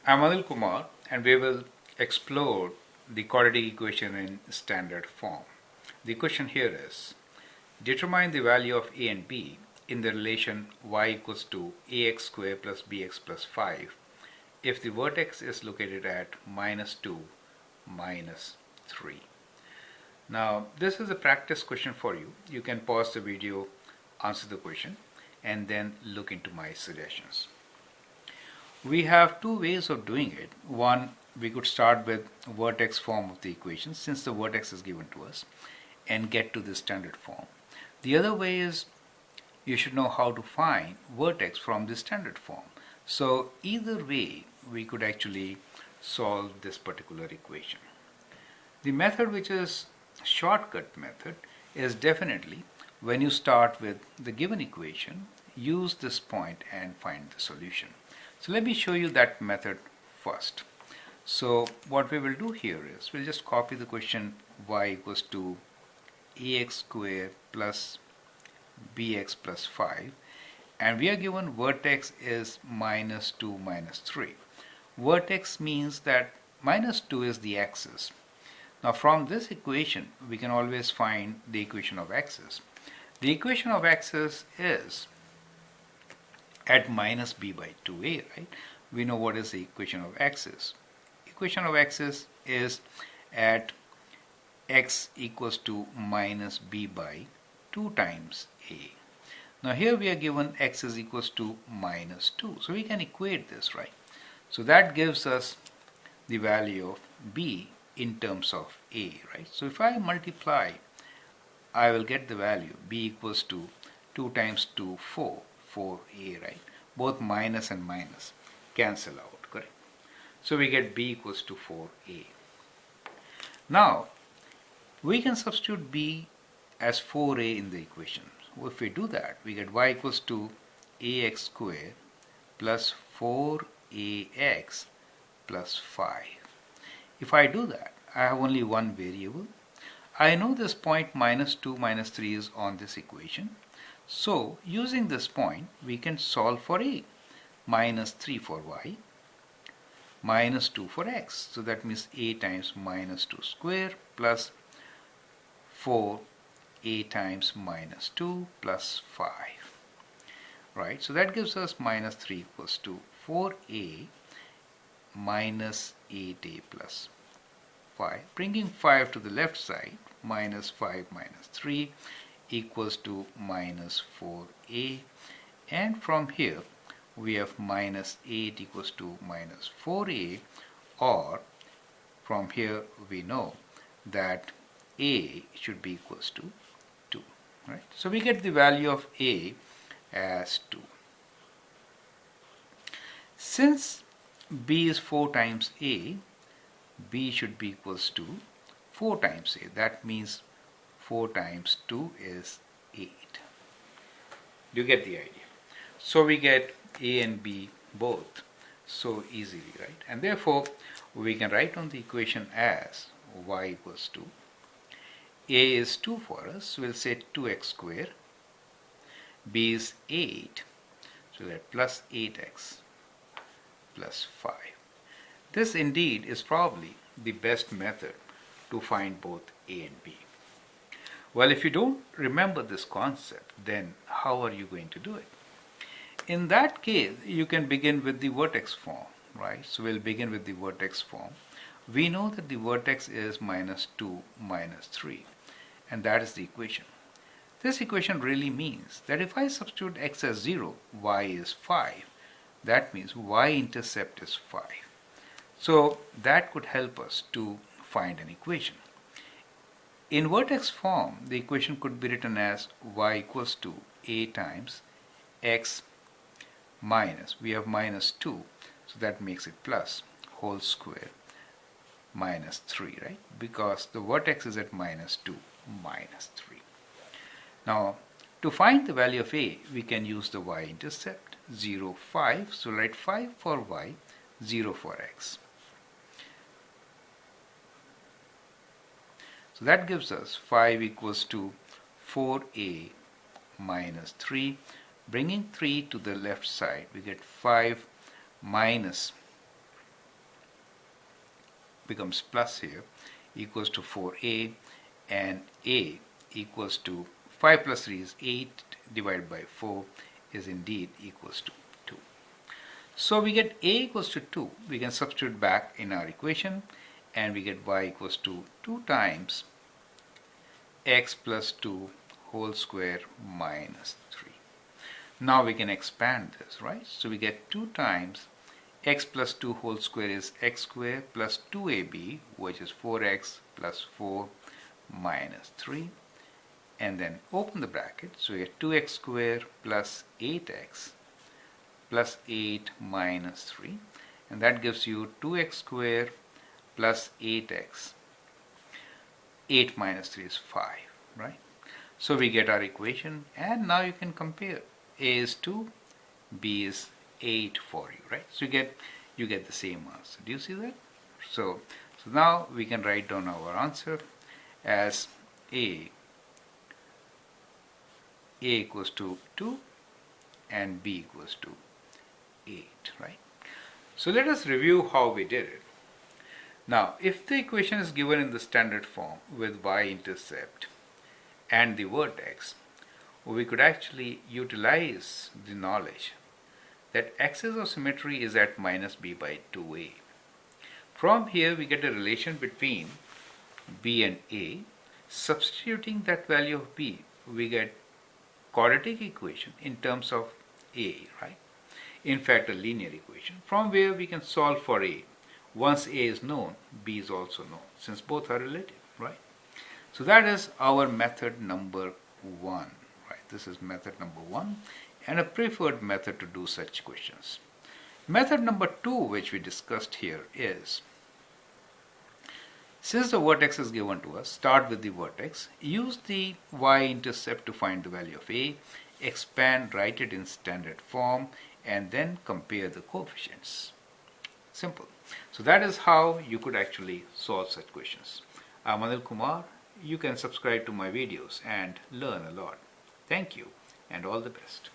I'm Anil Kumar and we will explore the quadratic equation in standard form. The question here is, determine the value of a and b in the relation y equals to ax squared plus bx plus 5 if the vertex is located at -2, -3. Now this is a practice question for you. You can pause the video, answer the question, and then look into my suggestions. We have two ways of doing it. One, we could start with vertex form of the equation since the vertex is given to us and get to the standard form. The other way is you should know how to find vertex from the standard form. So either way we could actually solve this particular equation. The method which is shortcut method is definitely when you start with the given equation, use this point and find the solution. So let me show you that method first. So what we will do here is we'll just copy the question y equals to ax squared plus bx plus 5, and we are given vertex is -2, -3. Vertex means that -2 is the axis. Now from this equation we can always find the equation of axis. The equation of axis is at minus b by 2a, right? We know what is the equation of axis. Equation of axis is at x equals to minus b by 2 times a. Now here we are given x is equals to -2, so we can equate this, right? So that gives us the value of b in terms of a, right? So if I multiply, I will get the value b equals to 2 times 2, 4a, right? Both minus and minus cancel out, correct? So we get b equals to 4a. Now we can substitute b as 4a in the equation. If we do that, we get y equals to ax squared plus 4ax plus 5. If I do that, I have only one variable. I know this point -2, -3 is on this equation. So using this point, we can solve for a. -3 for y, -2 for x. So that means a times -2 square plus 4a times -2 plus 5. Right, so that gives us -3 equals to 4a minus 8a plus 5. Bringing 5 to the left side, -5 minus 3 equals to -4a, and from here we have -8 equals to -4a, or from here we know that a should be equals to 2, right? So we get the value of a as 2. Since b is 4 times a, b should be equals to 4 times a. That means 4 times 2 is 8. You get the idea. So we get a and b both so easily, right? And therefore we can write on the equation as y equals to, a is 2 for us, so we'll say 2x squared, b is 8, so that plus 8x plus 5. This indeed is probably the best method to find both a and b. Well, if you don't remember this concept, then how are you going to do it? In that case, you can begin with the vertex form, right? So we'll begin with the vertex form. We know that the vertex is -2, -3, and that is the equation. This equation really means that if I substitute x as 0, y is 5. That means y-intercept is 5. So that could help us to find an equation. In vertex form, the equation could be written as y equals to a times x minus, we have -2, so that makes it plus whole square -3, right? Because the vertex is at -2, -3. Now, to find the value of a, we can use the y-intercept, 0, 5. So write 5 for y, 0 for x. So that gives us 5 equals to 4a minus 3. Bringing 3 to the left side, we get 5 minus becomes plus here, equals to 4a, and a equals to 5 plus 3 is 8 divided by 4 is indeed equals to 2. So we get a equals to 2. We can substitute back in our equation and we get y equals to 2 times x plus 2 whole square minus 3. Now we can expand this, right? So we get 2 times x plus 2 whole square is x square plus 2ab, which is 4x plus 4 minus 3. And then open the bracket, so we get 2x square plus 8x plus 8 minus 3. And that gives you 2x square plus 8x. 8 minus 3 is 5, right? So we get our equation, and now you can compare. A is 2, B is 8 for you, right? So you get the same answer. Do you see that? So now we can write down our answer as A equals to 2 and B equals to 8, right? So let us review how we did it. Now, if the equation is given in the standard form with y-intercept and the vertex, we could actually utilize the knowledge that axis of symmetry is at minus b by 2a. From here we get a relation between b and a. Substituting that value of b, we get quadratic equation in terms of a, right? In fact, a linear equation from where we can solve for a. Once a is known, b is also known, since both are relative, right? So that is our method number 1, right? This is method number 1 and a preferred method to do such questions. Method number 2, which we discussed here, is since the vertex is given to us, start with the vertex, use the y-intercept to find the value of a, expand, write it in standard form, and then compare the coefficients. Simple. So that is how you could actually solve such questions. I'm Anil Kumar. You can subscribe to my videos and learn a lot. Thank you and all the best.